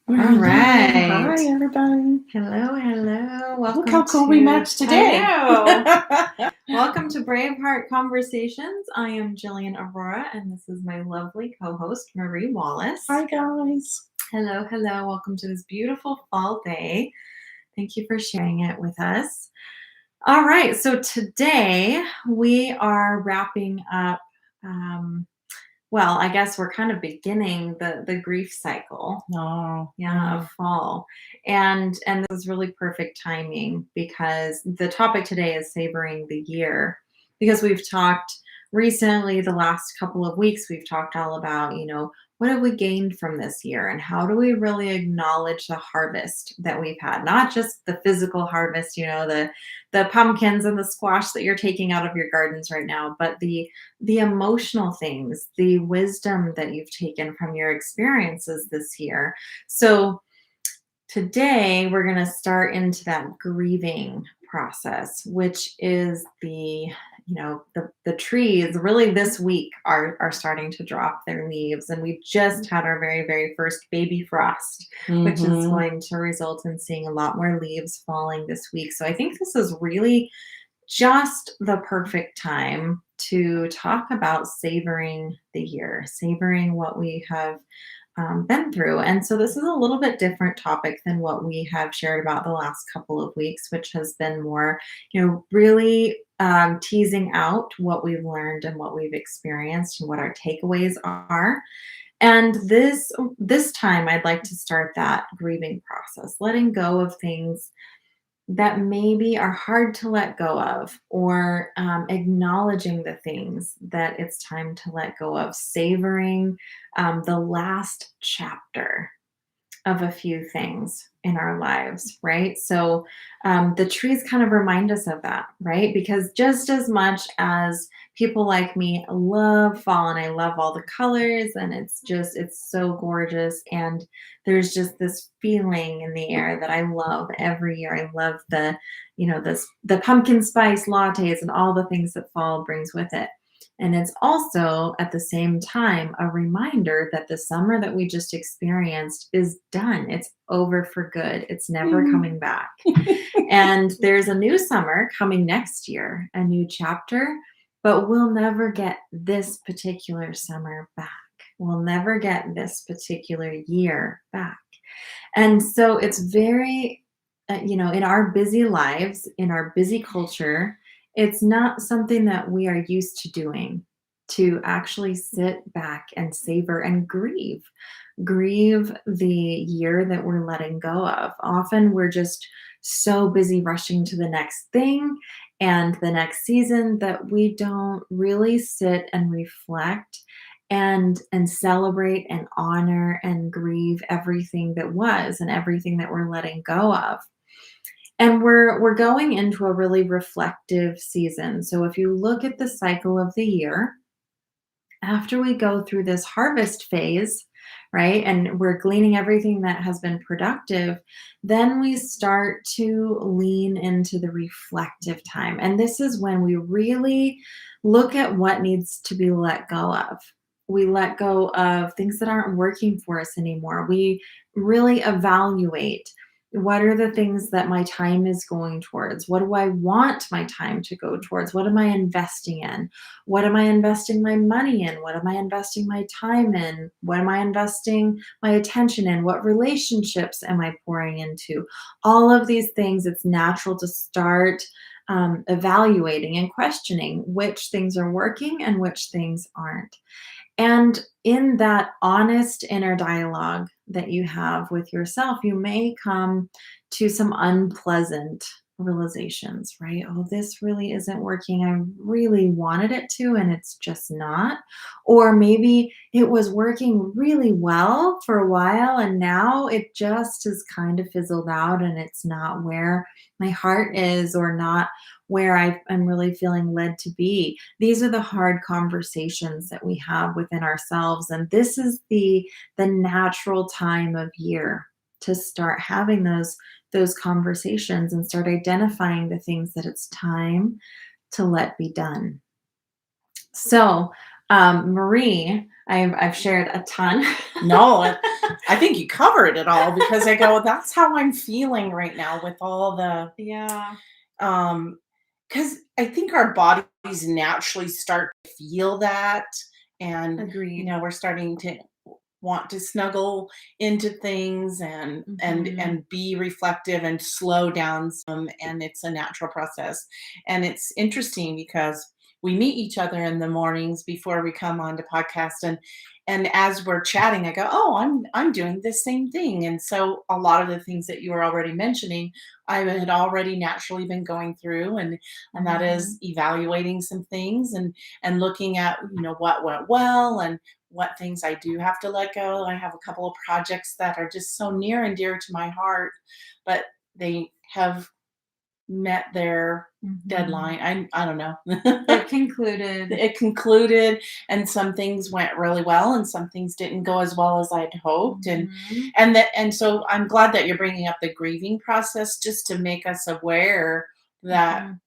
All All right. Hi, everybody. Hello, hello. Look Welcome how cool we to matched I today. know. Welcome to Braveheart Conversations. I am Jillian Aurora, and this is my lovely co-host, Marie Wallace. Hi, guys. Hello, hello. Welcome to this beautiful fall day. Thank you for sharing it with us. All right, so today we are wrapping up I guess we're kind of beginning the grief cycle. Oh, Of fall. And this is really perfect timing because the topic today is savoring the year. Because we've talked recently, the last couple of weeks, we've talked all about, what have we gained from this year and how do we really acknowledge the harvest that we've had? Not just the physical harvest, the pumpkins and the squash that you're taking out of your gardens right now, but the emotional things, the wisdom that you've taken from your experiences this year. So today we're going to start into that grieving process, which is the trees really this week are starting to drop their leaves, and we just had our very, very first baby frost, which is mm-hmm. going to result in seeing a lot more leaves falling this week. So I think this is really just the perfect time to talk about savoring the year, savoring what we have been through. And so this is a little bit different topic than what we have shared about the last couple of weeks, which has been more, really teasing out what we've learned and what we've experienced and what our takeaways are. And this time I'd like to start that grieving process, letting go of things that maybe are hard to let go of, or acknowledging the things that it's time to let go of, savoring the last chapter of a few things in our lives, right? So the trees kind of remind us of that, right? Because just as much as people like me love fall and I love all the colors and it's so gorgeous. And there's just this feeling in the air that I love every year. I love the pumpkin spice lattes and all the things that fall brings with it. And it's also at the same time a reminder that the summer that we just experienced is done. It's over for good. It's never coming back. And there's a new summer coming next year, a new chapter, but we'll never get this particular summer back. We'll never get this particular year back. And so it's very, in our busy lives, in our busy culture, it's not something that we are used to doing, to actually sit back and savor and grieve the year that we're letting go of. Often we're just so busy rushing to the next thing and the next season that we don't really sit and reflect and celebrate and honor and grieve everything that was and everything that we're letting go of. And we're going into a really reflective season. So if you look at the cycle of the year, after we go through this harvest phase, right, and we're gleaning everything that has been productive, then we start to lean into the reflective time. And this is when we really look at what needs to be let go of. We let go of things that aren't working for us anymore. We really evaluate, what are the things that my time is going towards? What do I want my time to go towards? What am I investing in? What am I investing my money in? What am I investing my time in? What am I investing my attention in? What relationships am I pouring into? All of these things, it's natural to start evaluating and questioning which things are working and which things aren't. And in that honest inner dialogue that you have with yourself, you may come to some unpleasant realizations, right? Oh, this really isn't working. I really wanted it to, and it's just not. Or maybe it was working really well for a while, and now it just has kind of fizzled out, and it's not where my heart is, or not where I'm really feeling led to be. These are the hard conversations that we have within ourselves, and this is the natural time of year to start having those conversations and start identifying the things that it's time to let be done. So, Marie, I've shared a ton. No, I think you covered it all because I go, that's how I'm feeling right now with all the Yeah. um because I think our bodies naturally start to feel that, and Agreed. we're starting to want to snuggle into things and Mhm. be reflective and slow down some, and it's a natural process. And it's interesting because we meet each other in the mornings before we come on to podcast, and as we're chatting I go, oh, I'm doing this same thing. And so a lot of the things that you were already mentioning I had already naturally been going through, and that is Mhm. evaluating some things and looking at what went well and what things I do have to let go. I have a couple of projects that are just so near and dear to my heart, but they have met their Mhm. deadline. I don't know. It concluded. It concluded, and some things went really well and some things didn't go as well as I'd hoped. and Mhm. and that and so I'm glad that you're bringing up the grieving process, just to make us aware that Mhm.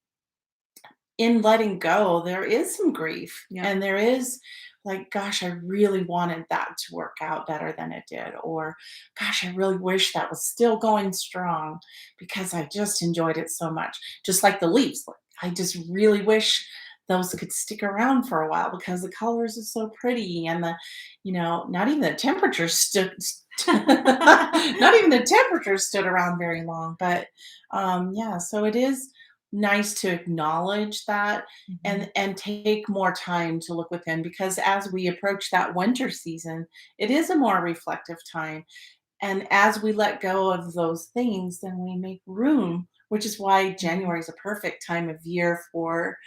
in letting go, there is some grief, Yep. and there is like, gosh, I really wanted that to work out better than it did, or gosh, I really wish that was still going strong because I just enjoyed it so much. Just like the leaves, like, I just really wish those could stick around for a while because the colors are so pretty, and not even the temperature stood. Not even the temperature stood around very long, but yeah, so it is nice to acknowledge that Mhm. and take more time to look within, because as we approach that winter season it is a more reflective time, and as we let go of those things then we make room, which is why Mhm. January is a perfect time of year for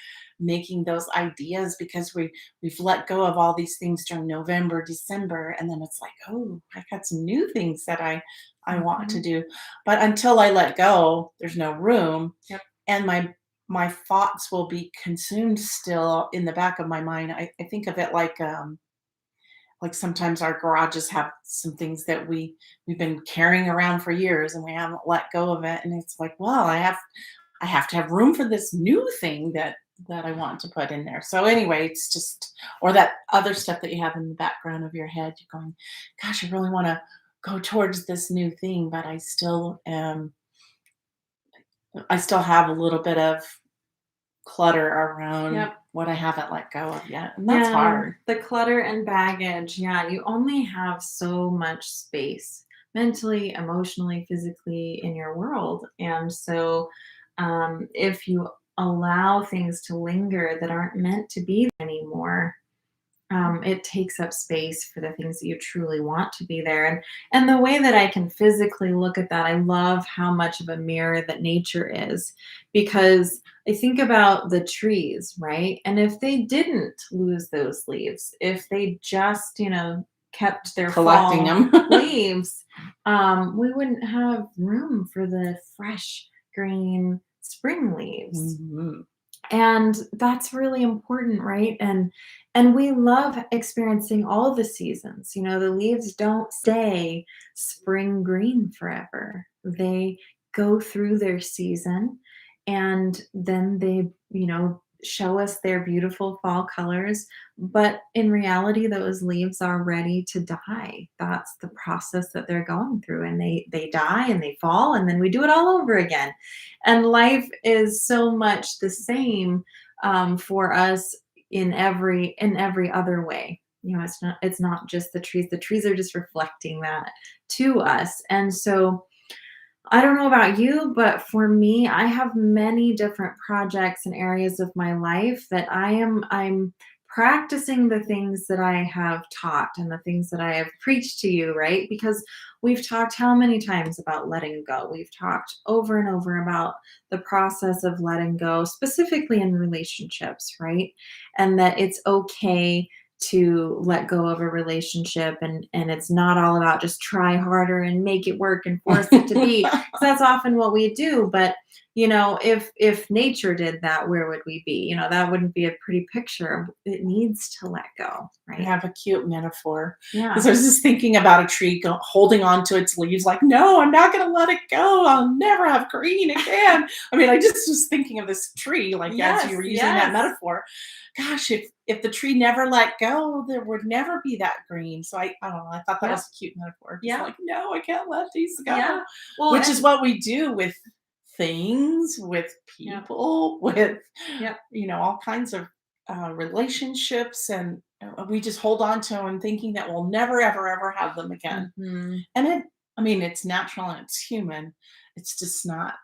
making those ideas, because we've let go of all these things during November, December, and then it's like, oh, I got some new things that I want to Mhm. do. But until I let go there's no room, Yep. and my thoughts will be consumed still in the back of my mind. I think of it like sometimes our garages have some things that we've been carrying around for years and we haven't let go of it. And it's like, well, I have to have room for this new thing that I want to put in there. So anyway, it's just, or that other stuff that you have in the background of your head. You're going, gosh, I really want to go towards this new thing, but I still have a little bit of clutter around Yep. what I haven't let go of yet, and that's Yeah, hard. the clutter and baggage. Yeah, you only have so much space mentally, emotionally, physically in your world. And so, if you allow things to linger that aren't meant to be there anymore, it takes up space for the things that you truly want to be there. And the way that I can physically look at that, I love how much of a mirror that nature is, because I think about the trees, right? And if they didn't lose those leaves, if they just, kept their Collecting fall them. leaves, we wouldn't have room for the fresh green spring leaves. Mhm. And that's really important, right? And we love experiencing all the seasons. The leaves don't stay spring green forever. They go through their season, and then they, show us their beautiful fall colors. But in reality, those leaves are ready to die. That's the process that they're going through, and they die and they fall, and then we do it all over again. And life is so much the same, for us in every other way. It's not just the trees. The trees are just reflecting that to us. And so I don't know about you, but for me, I have many different projects and areas of my life that I'm practicing the things that I have taught and the things that I have preached to you, right? Because we've talked how many times about letting go. We've talked over and over about the process of letting go, specifically in relationships, right? And that it's okay to let go of a relationship, and it's not all about just try harder and make it work and force it to be, because that's often what we do. But if nature did that, where would we be? That wouldn't be a pretty picture. It needs to let go, I right? have a cute metaphor because Yeah. I was just thinking about a tree holding on to its leaves, like, no, I'm not going to let it go. I'll never have green again. I mean, I just was thinking of this tree, like as you Yes, were using that yes. metaphor. Gosh, if the tree never let go, there would never be that green. So I don't know, I thought that Yep. was a cute metaphor. Just Yeah. like, no, I can't let these go. Yeah. Well, Which is and what we do with things, with yep. people, with, Yep. all kinds of relationships, and we just hold on to them thinking that we'll never, ever, ever have them again. Mhm. And I mean, it's natural and it's human. It's just not,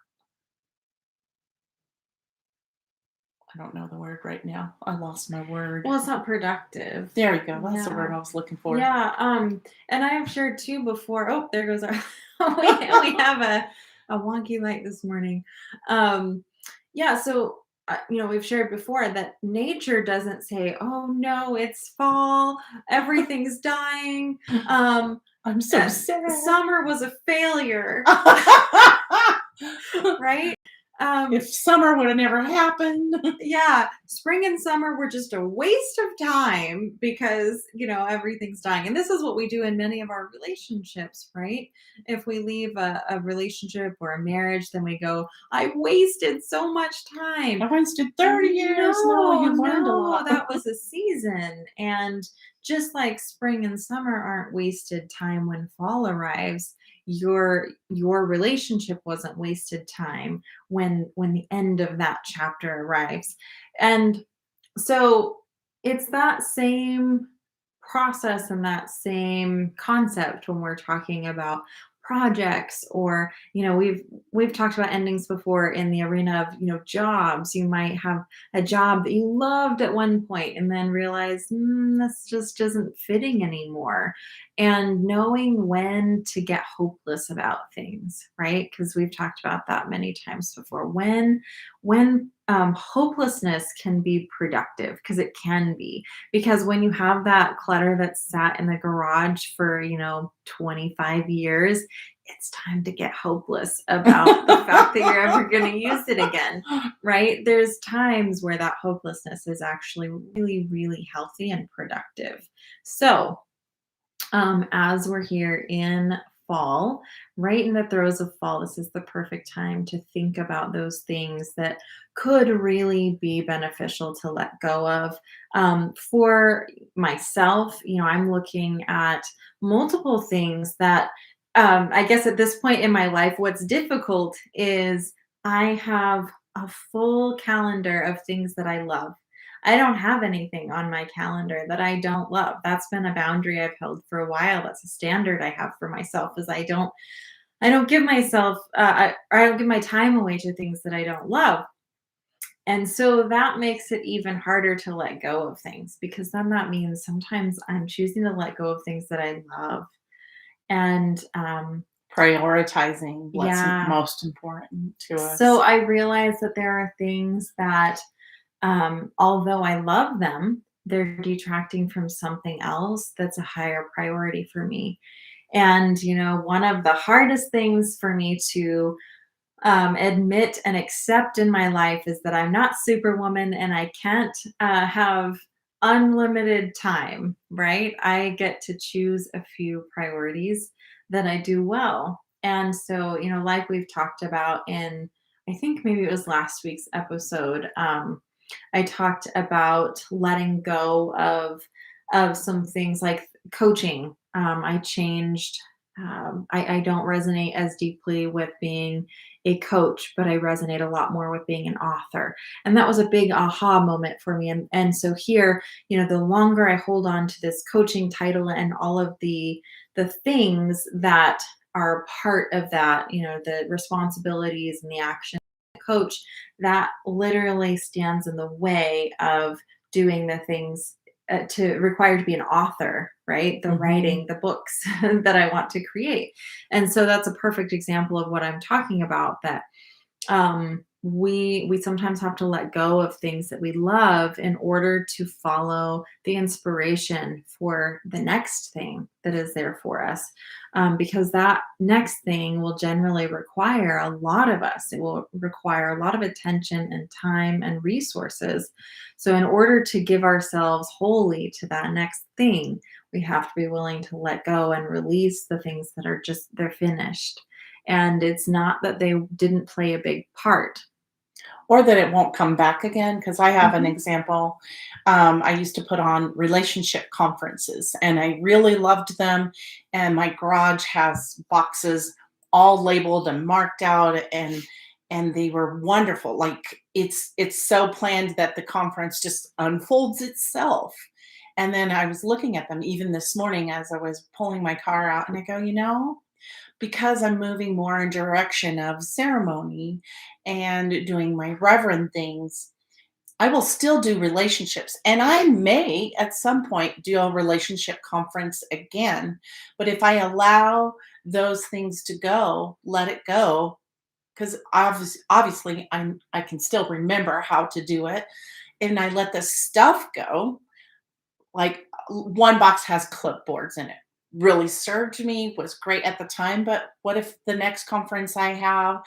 I don't know the word right now. I lost my word. Well, it's not productive. There you go. That's the word Yeah. I was looking for. Yeah, and I have shared too before. Oh, there goes our we have a wonky light this morning. Um, yeah, so we've shared before that nature doesn't say, "Oh no, it's fall, everything's dying. Um, I'm so sad. summer was a failure," right? If Um, summer would have never happened. yeah, spring and summer were just a waste of time because, everything's dying. And this is what we do in many of our relationships, right? If we leave a relationship or a marriage, then we go, I wasted so much time. I wasted 30 years. No, No, you learned a no, lot. that was a season. And just like spring and summer aren't wasted time when fall arrives, your relationship wasn't wasted time when the end of that chapter arrives. And so it's that same process and that same concept when we're talking about projects, or we've talked about endings before in the arena of jobs. You might have a job that you loved at one point and then realize, this just isn't fitting anymore. And knowing when to get hopeless about things, right? Because we've talked about that many times before. When hopelessness can be productive, because it can be. Because when you have that clutter that's sat in the garage for 25 years, it's time to get hopeless about the fact that you're ever going to use it again, right? There's times where that hopelessness is actually really, really healthy and productive. So, as we're here in fall, right in the throes of fall, this is the perfect time to think about those things that could really be beneficial to let go of. For myself, I'm looking at multiple things that, I guess at this point in my life, what's difficult is I have a full calendar of things that I love. I don't have anything on my calendar that I don't love. That's been a boundary I've held for a while. That's a standard I have for myself, is I don't give myself I don't give my time away to things that I don't love. And so that makes it even harder to let go of things, because then that means sometimes I'm choosing to let go of things that I love. And Prioritizing what's yeah, most important to so us. I realize that there are things that, although I love them, they're detracting from something else that's a higher priority for me. And, one of the hardest things for me to admit and accept in my life is that I'm not Superwoman and I can't have unlimited time, right? I get to choose a few priorities that I do well. And so, like we've talked about in, I think maybe it was last week's episode, I talked about letting go of some things like coaching. I changed. I don't resonate as deeply with being a coach, but I resonate a lot more with being an author. And that was a big aha moment for me. And so here, the longer I hold on to this coaching title and all of the things that are part of that, the responsibilities and the action coach, that literally stands in the way of doing the things to required to be an author, right? The Mhm. writing, the books that I want to create. And so that's a perfect example of what I'm talking about, that we sometimes have to let go of things that we love in order to follow the inspiration for the next thing that is there for us, because that next thing will generally require a lot of us. It will require a lot of attention and time and resources. So in order to give ourselves wholly to that next thing, we have to be willing to let go and release the things that are they're finished. And it's not that they didn't play a big part. or that it won't come back again. Because I have an Mhm. example. I used to put on relationship conferences, and I really loved them. And my garage has boxes all labeled and marked out, and they were wonderful. Like it's so planned that the conference just unfolds itself. And then I was looking at them even this morning as I was pulling my car out, and I go, because I'm moving more in direction of ceremony and doing my reverend things, I will still do relationships. And I may at some point do a relationship conference again. But if I allow those things to go, let it go, because obviously I can still remember how to do it. And I let the stuff go, like, one box has clipboards in it. Really served me, was great at the time, but what if the next conference I have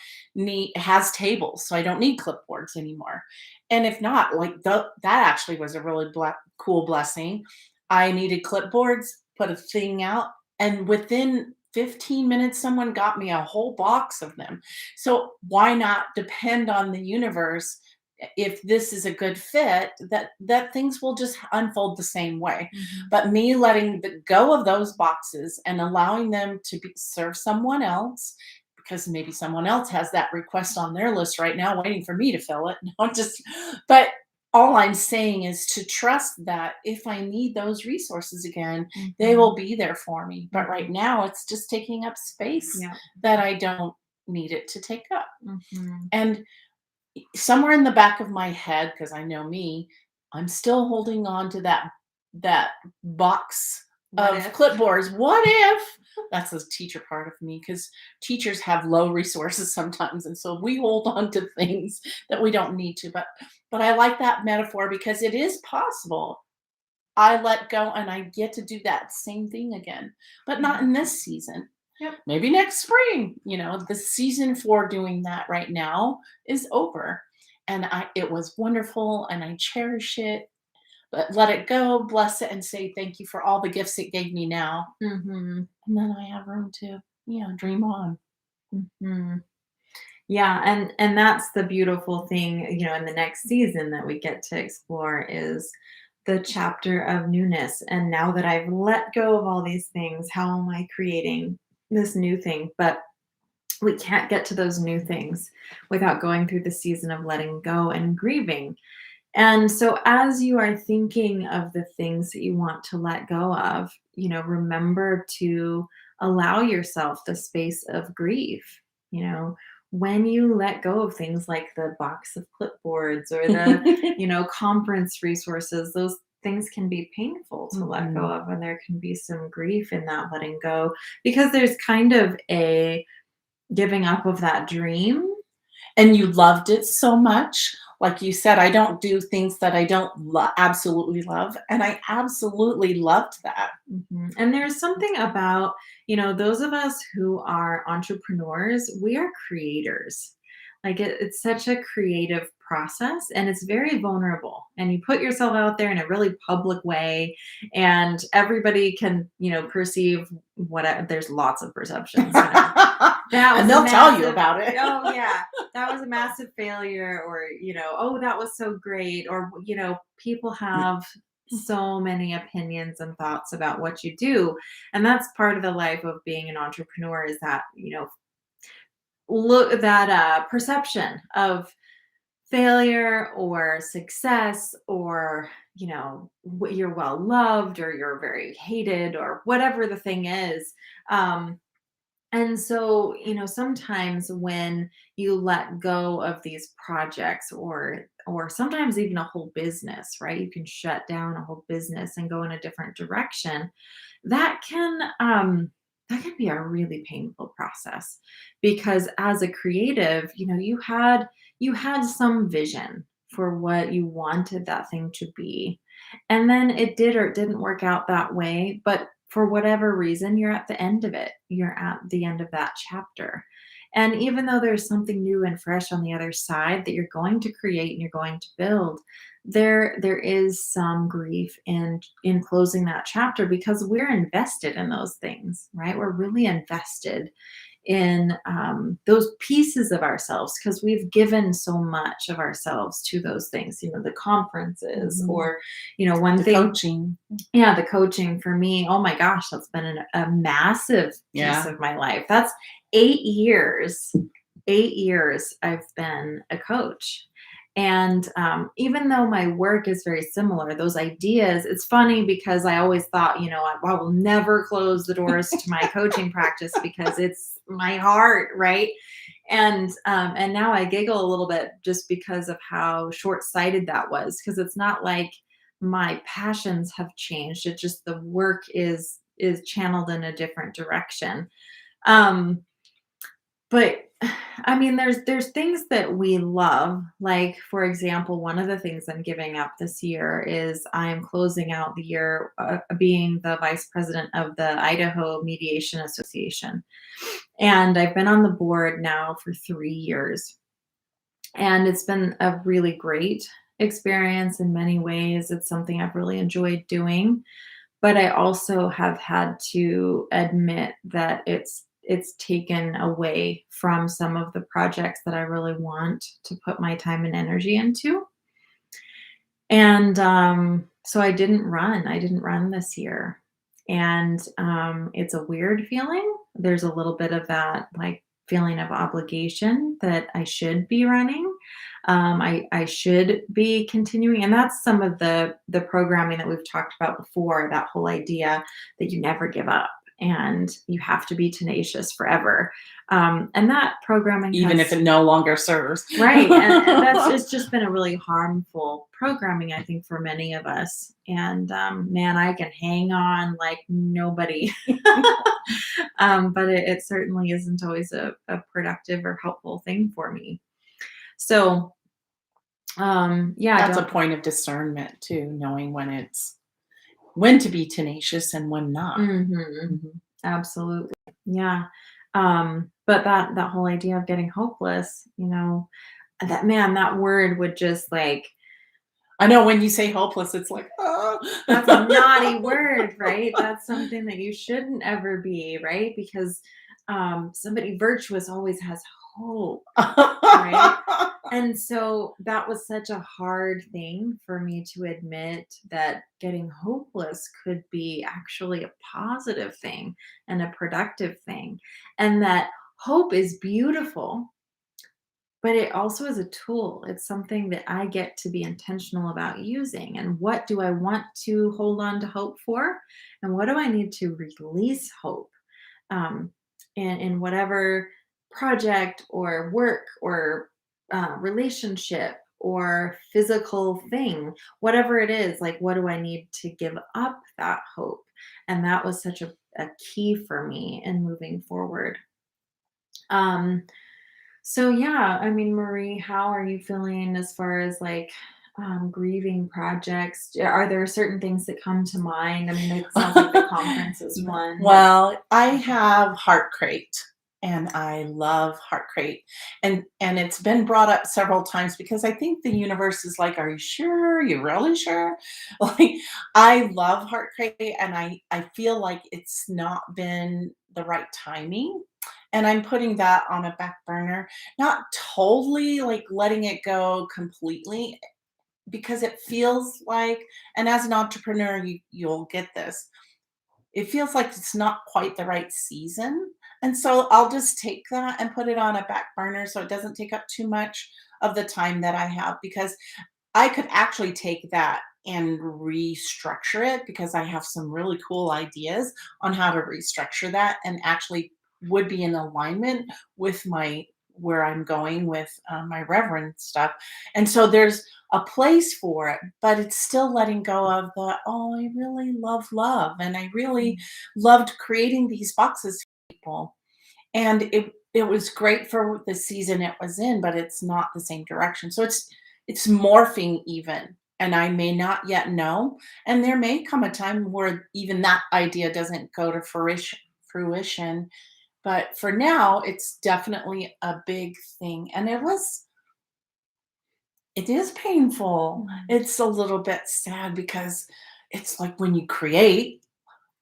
has tables, so I don't need clipboards anymore? And if not, like, that actually was a really cool blessing. I needed clipboards, put a thing out, and within 15 minutes, someone got me a whole box of them. So why not depend on the universe? If this is a good fit, that things will just unfold the same way. Mhm. But me letting the go of those boxes and allowing them to serve someone else, because maybe someone else has that request on their list right now waiting for me to fill it. No, just but all I'm saying is to trust that if I need those resources again, they will Mhm. be there for me. But right Mhm. now it's just taking up space Yeah. that I don't need it to take up. Mhm. And somewhere in the back of my head, because I know me, I'm still holding on to that box What of if? clipboards. What if? That's the teacher part of me, because teachers have low resources sometimes, and so we hold on to things that we don't need to. But I like that metaphor because it is possible. I let go and I get to do that same thing again, but not Mhm. in this season. Yep. Maybe next spring. The season for doing that right now is over. And it was wonderful and I cherish it. But let it go, bless it, and say thank you for all the gifts it gave me now. Mhm. And then I have room to, dream on. Mhm. Yeah, and that's the beautiful thing, in the next season that we get to explore is the chapter of newness. And now that I've let go of all these things, how am I creating this new thing? But we can't get to those new things without going through the season of letting go and grieving. And so, as you are thinking of the things that you want to let go of, remember to allow yourself the space of grief. You know, when you let go of things like the box of clipboards or the, conference resources, those things can be painful to let go Mhm. of. And there can be some grief in that letting go because there's kind of a giving up of that dream. And you loved it so much. Like you said, I don't do things that I don't absolutely love. And I absolutely loved that. Mhm. And there's something about, those of us who are entrepreneurs, we are creators. Like it's such a creative process and it's very vulnerable. And you put yourself out there in a really public way, and everybody can, perceive there's lots of perceptions. That And was a they'll tell you massive, about it. oh yeah, that was a massive failure, or, oh, that was so great, or, people have so many opinions and thoughts about what you do. And that's part of the life of being an entrepreneur is that, look that perception of failure or success or you're well loved or you're very hated or whatever the thing is. And so, sometimes when you let go of these projects or sometimes even a whole business, right? You can shut down a whole business and go in a different direction. That can be a really painful process because as a creative, you had some vision for what you wanted that thing to be. And then it did or it didn't work out that way, but for whatever reason, you're at the end of it. You're at the end of that chapter. And even though there's something new and fresh on the other side that you're going to create and you're going to build, there is some grief in closing that chapter because we're invested in those things, right? We're really invested in those pieces of ourselves because we've given so much of ourselves to those things, the conferences Mhm. or, one The thing. coaching. Yeah, the coaching for me, oh my gosh, that's been a massive piece Yeah. of my life. That's 8 years. 8 years I've been a coach. And even though my work is very similar, those ideas, it's funny because I always thought, I will never close the doors to my coaching practice because it's my heart, right? And now I giggle a little bit just because of how short-sighted that was, because it's not like my passions have changed. It's just the work is channeled in a different direction. Um, but I mean, there's things that we love. Like, for example, one of the things I'm giving up this year is I'm closing out the year being the vice president of the Idaho Mediation Association. And I've been on the board now for 3 years. And it's been a really great experience in many ways. It's something I've really enjoyed doing, but I also have had to admit that it's taken away from some of the projects that I really want to put my time and energy into. And so I didn't run. I didn't run this year. And it's a weird feeling. There's a little bit of that like feeling of obligation that I should be running. I should be continuing, and that's some of the programming that we've talked about before. That whole idea that you never give up and you have to be tenacious forever. And that programming Even if has it no longer serves. right, and that's it's just been a really harmful programming, I think, for many of us, and, man, I can hang on like nobody. But it certainly isn't always a productive or helpful thing for me. So, yeah, That's a don't point of discernment too, knowing when to be tenacious and when not. mhm, Mhm. absolutely, yeah, but that whole idea of getting hopeless, that man, that word would just, like, I know when you say hopeless, it's like, "Oh." that's a naughty word, right? That's something that you shouldn't ever be, right? Because somebody virtuous always has hope, right? And so that was such a hard thing for me to admit that getting hopeless could be actually a positive thing and a productive thing. And that hope is beautiful, but it also is a tool. It's something that I get to be intentional about using. And what do I want to hold on to hope for? And what do I need to release hope um, in whatever project or work or relationship or physical thing, whatever it is, like what do I need to give up that hope? And that was such a key for me in moving forward. Um, so yeah, I mean, Marie, how are you feeling as far as like grieving projects? Are there certain things that come to mind? I mean, it sounds like the conference is one, but Well, I have Heart Crate, and I love Heart Crate, and it's been brought up several times because I think the universe is like, "Are you sure? You really sure?" Like, I love Heart Crate, and I feel like it's not been the right timing, and I'm putting that on a back burner. Not totally, like, letting it go completely, because it feels like, and as an entrepreneur, you'll get this, it feels like it's not quite the right season. And so I'll just take that and put it on a back burner so it doesn't take up too much of the time that I have, because I could actually take that and restructure it, because I have some really cool ideas on how to restructure that and actually would be in alignment with my where I'm going with my reverend stuff. And so there's a place for it, but it's still letting go of the, oh, I really love love. And I really loved creating these boxes for people. And it was great for the season it was in, but it's not the same direction. So it's morphing even, and I may not yet know. And there may come a time where even that idea doesn't go to fruition. But for now, it's definitely a big thing. And it is painful. Mhm. It's a little bit sad because it's like when you create,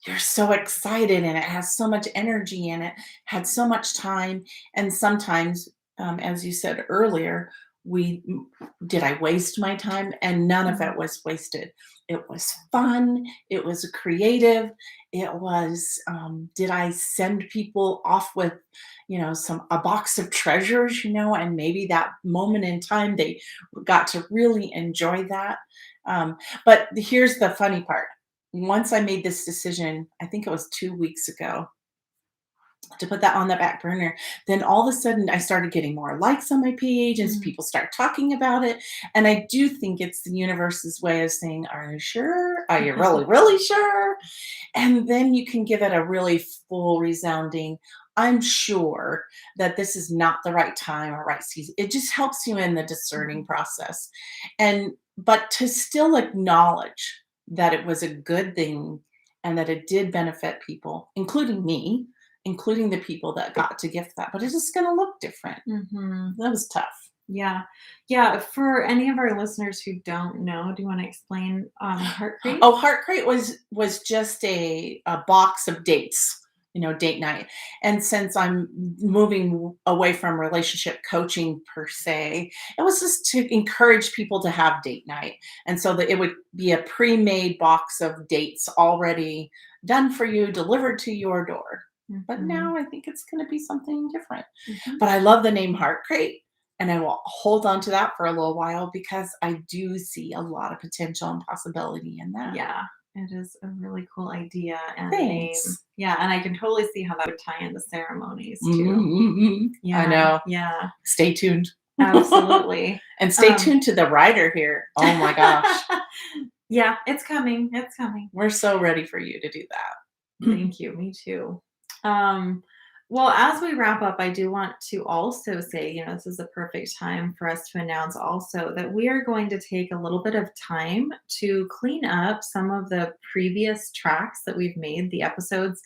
you're so excited and it has so much energy in it, had so much time. And sometimes, as you said earlier, we did I waste my time? And none of Mhm. it was wasted. It was fun. It was creative. It was, did I send people off with, a box of treasures, and maybe that moment in time they got to really enjoy that. But here's the funny part. Once I made this decision, I think it was 2 weeks ago, to put that on the back burner, then all of a sudden I started getting more likes on my page and Mm. people start talking about it. And I do think it's the universe's way of saying, are you sure? Are you really, really sure? And then you can give it a really full, resounding, I'm sure that this is not the right time or right season. It just helps you in the discerning Mhm. process. But to still acknowledge that it was a good thing and that it did benefit people, including me, including the people that got to gift that, but it's just going to look different. Mhm. That was tough. Yeah. Yeah, for any of our listeners who don't know, do you wanna explain, Heart Crate? Oh, Heart Crate was just a box of dates, date night. And since I'm moving away from relationship coaching per se, it was just to encourage people to have date night. And so that it would be a pre-made box of dates already done for you, delivered to your door. But Mhm. now I think it's going to be something different. Mhm. But I love the name Heart Crate. And I will hold on to that for a little while because I do see a lot of potential and possibility in that. Yeah, it is a really cool idea and name. Thanks. Yeah, and I can totally see how that would tie into ceremonies too. I Yeah, know. yeah, Stay tuned. absolutely. And stay Um tuned to the writer here. Oh my gosh. Yeah, it's coming, it's coming. We're so ready for you to do that. Thank you, me too. Um, well, as we wrap up, I do want to also say, this is a perfect time for us to announce also that we are going to take a little bit of time to clean up some of the previous tracks that we've made, the episodes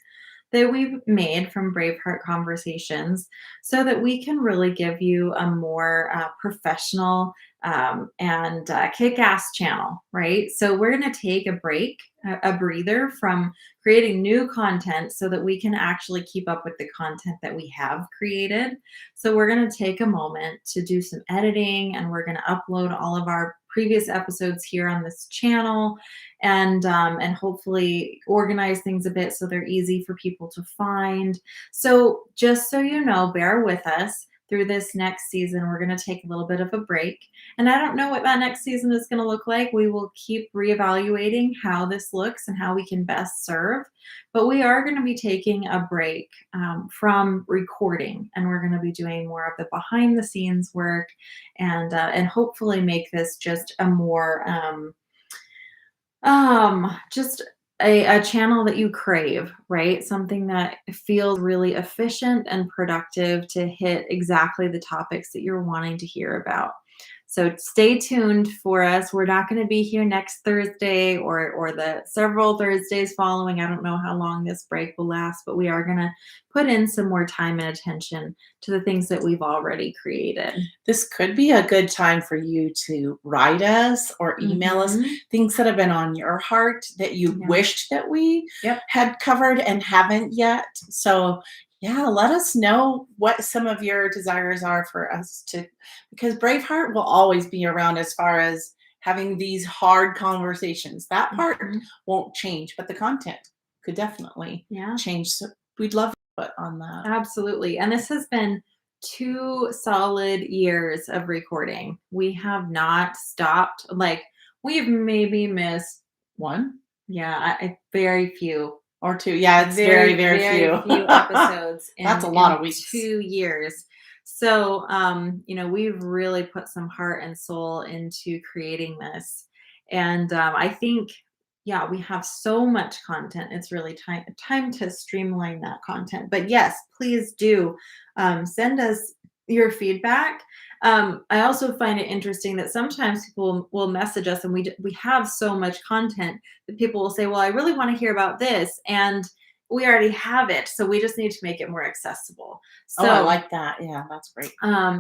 that we've made from Braveheart Conversations, so that we can really give you a more professional and kick ass channel, right? So we're going to take a break, a breather from creating new content so that we can actually keep up with the content that we have created. So we're going to take a moment to do some editing and we're going to upload all of our previous episodes here on this channel and hopefully organize things a bit so they're easy for people to find. So just so you know, bear with us through this next season. We're going to take a little bit of a break. And I don't know what that next season is going to look like. We will keep reevaluating how this looks and how we can best serve. But we are going to be taking a break from recording, and we're going to be doing more of the behind the scenes work, and hopefully make this just a more just a channel that you crave, right? Something that feels really efficient and productive to hit exactly the topics that you're wanting to hear about. So stay tuned for us. We're not going to be here next Thursday or the several Thursdays following. I don't know how long this break will last, but we are going to put in some more time and attention to the things that we've already created. This could be a good time for you to write us or email us Mhm. things that have been on your heart that you Yeah. wished that we Yep. had covered and haven't yet. So, yeah, let us know what some of your desires are for us to, because Braveheart will always be around as far as having these hard conversations. That part Mhm. won't change, but the content could definitely Yeah. change. So, we'd love to put on that. Absolutely. And this has been 2 solid years of recording. We have not stopped. Like, we've maybe missed, One yeah, very few, or two. Yeah, it's very, very very few. few episodes That's a lot in of weeks. 2 years. So, we've really put some heart and soul into creating this. And I think, yeah, we have so much content. It's really time to streamline that content. But yes, please do send us your feedback. I also find it interesting that sometimes people will message us, and we have so much content that people will say, "Well, I really want to hear about this," and we already have it, so we just need to make it more accessible. Oh, I So like that. Yeah, that's great.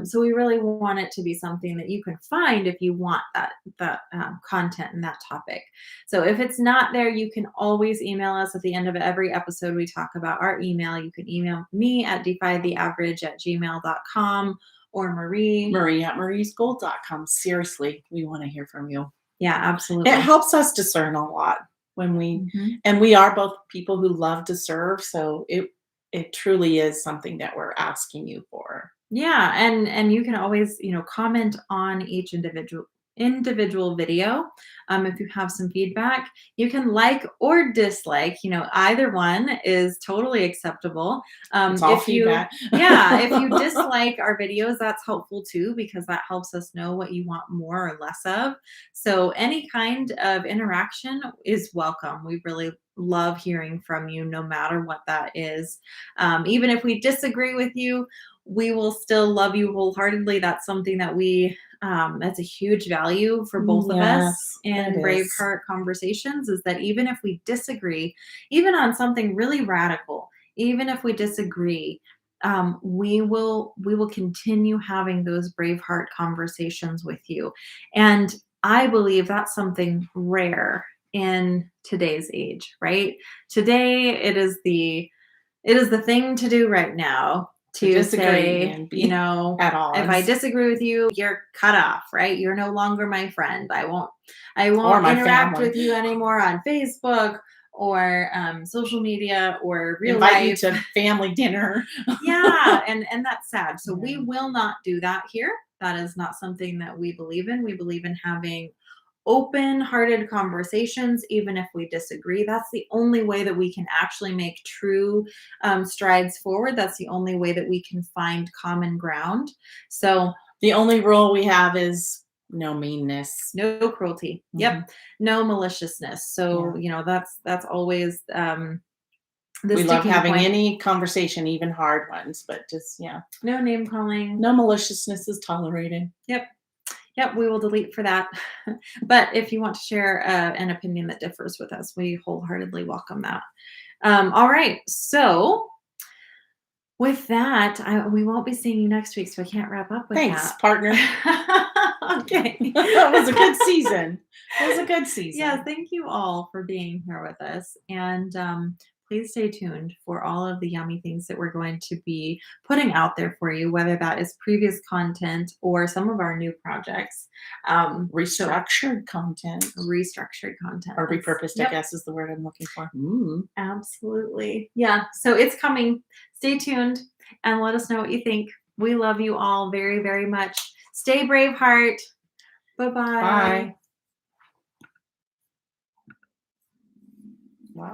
so we really want it to be something that you can find if you want that content and that topic. So if it's not there, you can always email us at the end of every episode. We talk about our email. You can email me at defytheaverage@gmail.com or Marie. Marie at mariesgold.com. Seriously, we want to hear from you. Yeah, It absolutely. helps us discern a lot when Mhm. and we are both people who love to serve, so it truly is something that we're asking you for. Yeah, and you can always, comment on each individual video. If you have some feedback, you can like or dislike. Either one is totally acceptable. It's all If you, feedback. yeah, if you dislike our videos, that's helpful too because that helps us know what you want more or less of. So any kind of interaction is welcome. We really love hearing from you, no matter what that is. Even if we disagree with you, we will still love you wholeheartedly. That's something that's a huge value for both of us Yes, that in is. Braveheart conversations is that even if we disagree, even on something really radical, even if we disagree, we will continue having those Braveheart conversations with you. And I believe that's something rare in today's age, right? Today it is the thing to do right now To to disagree say, and be at if I odds, disagree with you, you're cut off, right? You're no longer my friend. I won't or my interact family. with you anymore on Facebook or social media or real Invite you life. to family dinner. Yeah, and that's sad. So we Yeah. will not do that here. That is not something that we believe in. We believe in having open-hearted conversations, even if we disagree. That's the only way that we can actually make true strides forward. That's the only way that we can find common ground. So The only rule we have is no meanness. no cruelty. Yep. Mhm. No maliciousness. So Yeah. that's always the We love sticking having point. any conversation, even hard ones, but just yeah. No name calling. No maliciousness is tolerated. Yep. Yep, we will delete for that. But if you want to share an opinion that differs with us, we wholeheartedly welcome that. All right. So with that, we won't be seeing you next week, so I can't wrap up with Thanks, that. partner. Okay. That was a good season. That was a good Yeah, season. thank you all for being here with us. And please stay tuned for all of the yummy things that we're going to be putting out there for you, whether that is previous content or some of our new projects. So Restructured content restructured content. or repurposed, I Yep, guess is the word I'm looking for. absolutely. Yeah, so it's coming. Stay tuned and let us know what you think. We love you all very, very much. Stay Braveheart. Bye bye. Bye.